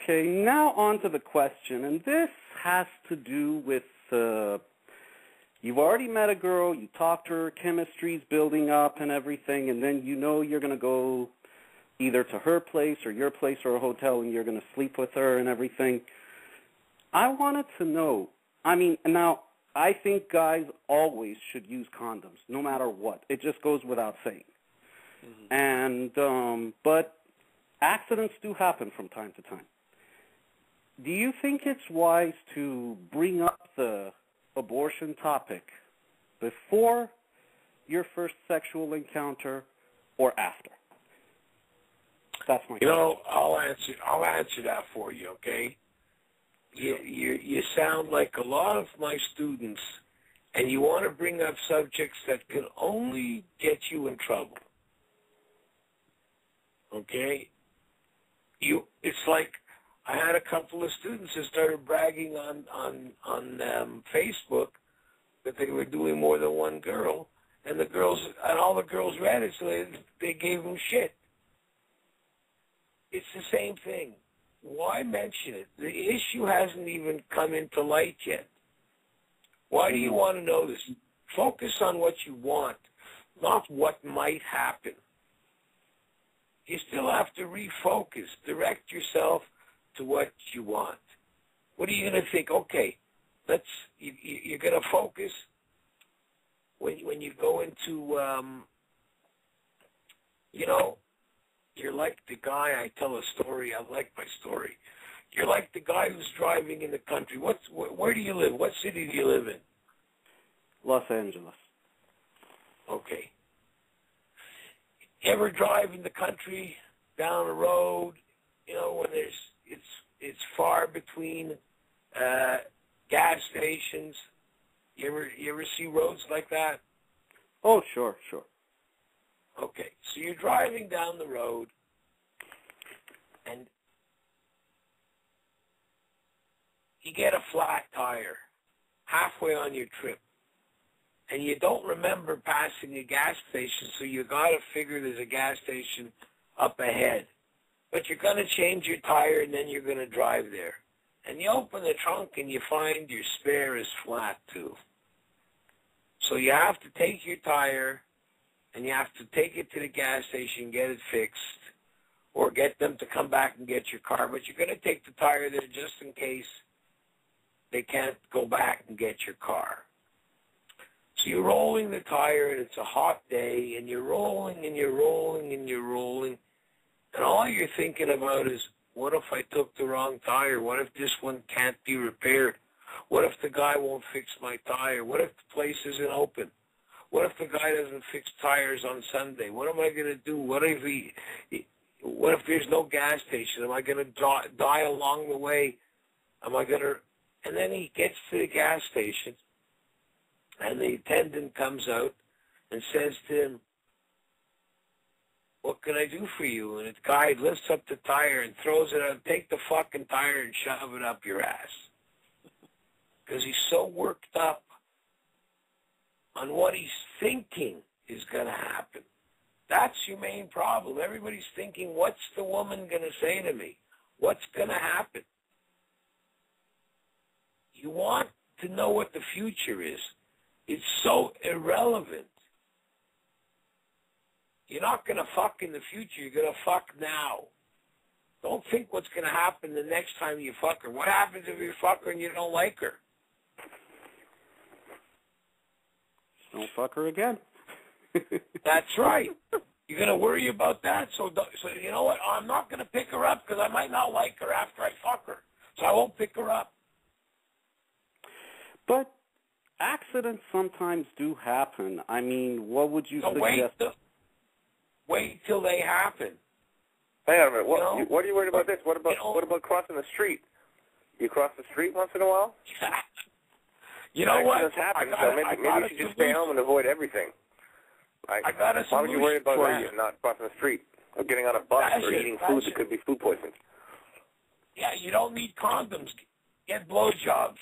Okay, now on to the question, and this has to do with you've already met a girl, you talked to her, chemistry's building up and everything, and then you know you're going to go either to her place or your place or a hotel and you're going to sleep with her and everything. I wanted to know, I mean, now, I think guys always should use condoms, no matter what. It just goes without saying. And, but accidents do happen from time to time. Do you think it's wise to bring up the abortion topic before your first sexual encounter or after? That's my question. You know, I'll answer that for you, okay? You sound like a lot of my students, and you want to bring up subjects that can only get you in trouble. Okay? It's like I had a couple of students that started bragging on Facebook that they were doing more than one girl, and all the girls read it, so they gave them shit. It's the same thing. Why mention it? The issue hasn't even come into light yet. Why do you want to know this? Focus on what you want, not what might happen. You still have to refocus. Direct yourself to what you want. What are you going to think? Okay, you're going to focus when you go into, you're like the guy, I tell a story, I like my story. You're like the guy who's driving in the country. Where do you live? What city do you live in? Los Angeles. Okay. You ever drive in the country, down a road, when it's far between gas stations? You ever see roads like that? Oh, sure. Okay, so you're driving down the road, and you get a flat tire halfway on your trip, and you don't remember passing a gas station, so you got to figure there's a gas station up ahead. But you're going to change your tire, and then you're going to drive there. And you open the trunk, and you find your spare is flat, too. So you have to take your tire, and you have to take it to the gas station, get it fixed, or get them to come back and get your car. But you're going to take the tire there just in case they can't go back and get your car. So you're rolling the tire, and it's a hot day, and you're rolling, and you're rolling, and you're rolling, and all you're thinking about is, what if I took the wrong tire? What if this one can't be repaired? What if the guy won't fix my tire? What if the place isn't open? What if the guy doesn't fix tires on Sunday? What am I going to do? What if there's no gas station? Am I going to die along the way? And then he gets to the gas station, and the attendant comes out and says to him, what can I do for you? And the guy lifts up the tire and throws it out. Take the fucking tire and shove it up your ass. Because he's so worked up on what he's thinking is going to happen. That's your main problem. Everybody's thinking, what's the woman going to say to me? What's going to happen? You want to know what the future is. It's so irrelevant. You're not going to fuck in the future. You're going to fuck now. Don't think what's going to happen the next time you fuck her. What happens if you fuck her and you don't like her? Don't fuck her again. That's right. You're going to worry about that? So you know what? I'm not going to pick her up because I might not like her after I fuck her. So I won't pick her up. But accidents sometimes do happen. I mean, what would you suggest? Wait till they happen. Hang on a minute. What are you worried about this? What about crossing the street? You cross the street once in a while? You know what? Happen, so maybe you should just stay home and avoid everything. I got a solution. Why would you worry about for that you. and not crossing the street or getting on a bus or eating food that could be food poisoning? Yeah, you don't need condoms. Get blowjobs.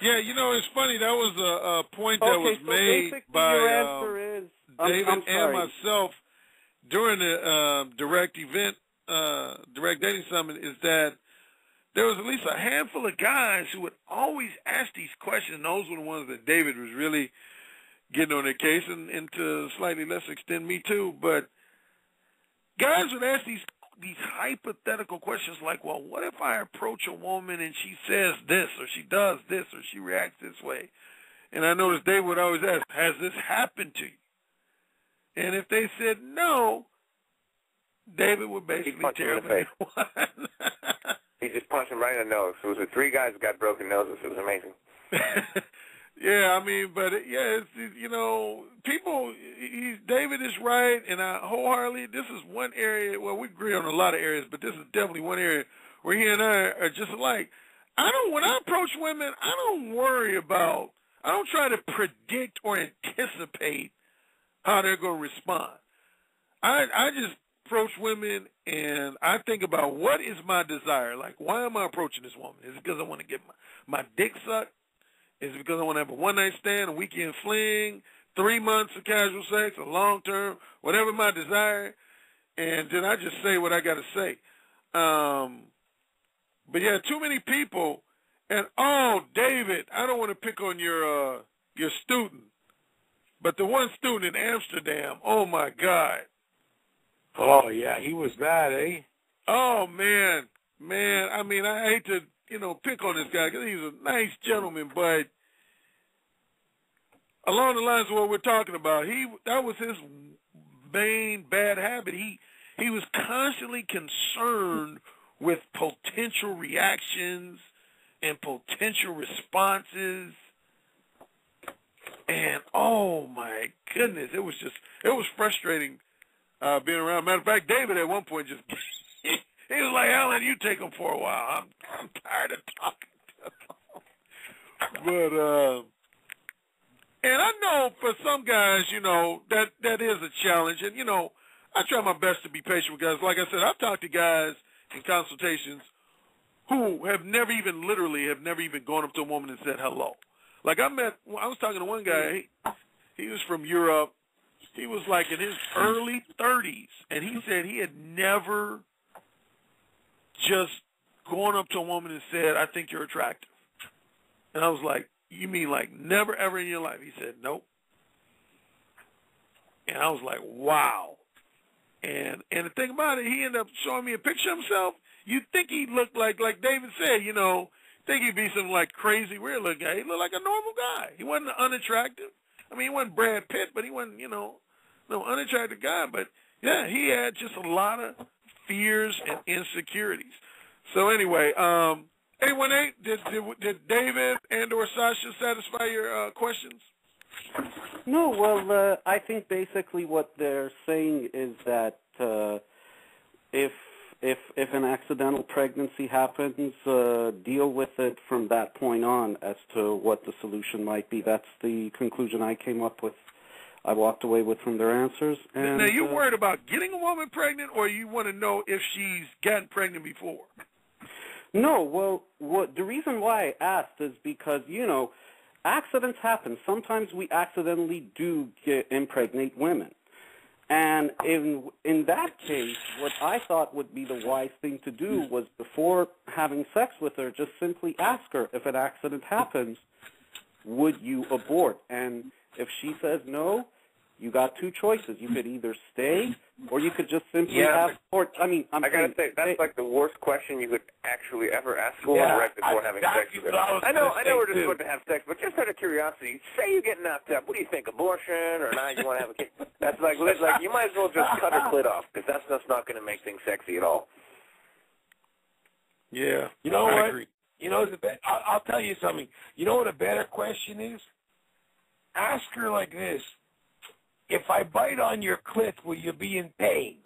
Yeah, it's funny. That was a point that was made by your answer is, David and myself during the direct dating summit is that there was at least a handful of guys who would always ask these questions. And those were the ones that David was really getting on their case, and to a slightly less extent, me too. But guys would ask these hypothetical questions like, well, what if I approach a woman and she says this, or she does this, or she reacts this way? And I noticed David would always ask, has this happened to you? And if they said no, David would basically tear them one. He just punched him right in the nose. It was the 3 guys that got broken noses. It was amazing. Yeah, I mean, but it's, people. David is right, and I wholeheartedly. This is one area. Well, we agree on a lot of areas, but this is definitely one area where he and I are just alike. When I approach women, I don't try to predict or anticipate how they're going to respond. I just approach women, and I think about what is my desire. Like, why am I approaching this woman? Is it because I want to get my dick sucked? Is it because I want to have a one-night stand, a weekend fling, 3 months of casual sex, a long-term, whatever my desire? And then I just say what I got to say. But yeah, too many people. And David, I don't want to pick on your student, but the one student in Amsterdam. Oh my God. Oh yeah, he was bad, eh? Oh man. I mean, I hate to pick on this guy because he's a nice gentleman, but along the lines of what we're talking about, that was his main bad habit. He was constantly concerned with potential reactions and potential responses. And oh my goodness, it was frustrating being around. Matter of fact, David at one point just he was like, "Alan, you take him for a while. I'm tired of talking to him." But and I know for some guys, that is a challenge, and I try my best to be patient with guys. Like I said, I've talked to guys in consultations who have never even gone up to a woman and said hello. Like I was talking to one guy, he was from Europe. He was like in his early 30s, and he said he had never just gone up to a woman and said, "I think you're attractive." And I was like, "You mean like never ever in your life?" He said, "Nope." And I was like, "Wow." And the thing about it, he ended up showing me a picture of himself. You'd think he looked like David said, think he'd be some like crazy weird looking guy. He looked like a normal guy. He wasn't unattractive. I mean, he wasn't Brad Pitt, but he wasn't, no unattractive guy. But yeah, he had just a lot of fears and insecurities. So anyway, 818, did David and or Sasha satisfy your questions? No, well, I think basically what they're saying is that if an accidental pregnancy happens, deal with it from that point on as to what the solution might be. That's the conclusion I came up with. I walked away with from their answers. And, now, you worried about getting a woman pregnant, or you want to know if she's gotten pregnant before? No, well, the reason why I asked is because, accidents happen. Sometimes we accidentally do impregnate women. And in that case, what I thought would be the wise thing to do was before having sex with her, just simply ask her, if an accident happens, would you abort? And if she says no, you got 2 choices. You could either stay or you could just simply have abort. I mean, I got to say, that's like the worst question you could actually ever ask a woman right before having sex with her. I know we're just supposed to have sex, but just out of curiosity, say you get knocked up. What do you think, abortion or not? You want to have a kid? That's like you might as well just cut her clit off, because that's just not going to make things sexy at all. Yeah. You know what? I agree. I'll tell you something. You know what a better question is? Ask her like this. If I bite on your clit, will you be in pain?